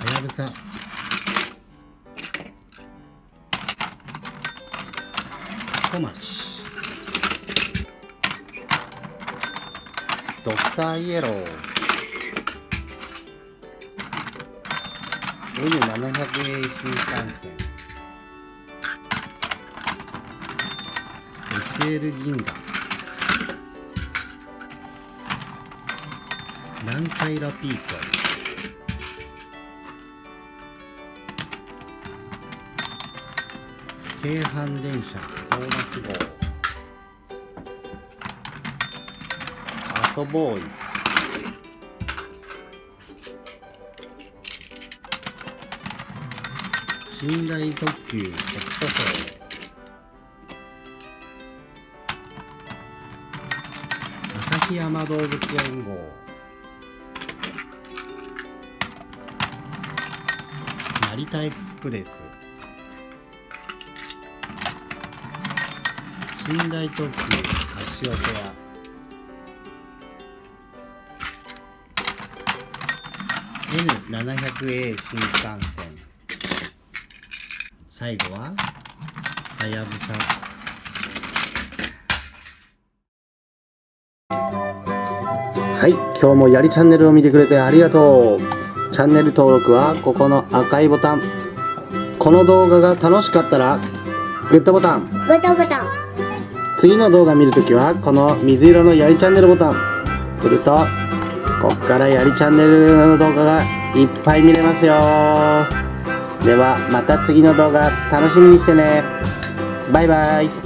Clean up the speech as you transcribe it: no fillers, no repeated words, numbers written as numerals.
はやぶさ、小町、ドクターイエロー、N700A 新幹線、SL 銀河、南海ラピート、京阪電車トーマス号、アソボーイ、寝台特急北斗星、旭山動物園号、成田エクスプレス、寝台特急カシオペア、N700A 新幹線、最後ははやぶさ。はい、今日もやりチャンネルを見てくれてありがとう。チャンネル登録はここの赤いボタン。この動画が楽しかったらグッドボタン。次の動画見るときはこの水色のやりチャンネルボタン。するとこっからやりチャンネルの動画がいっぱい見れますよ。ではまた次の動画楽しみにしてね。バイバイ。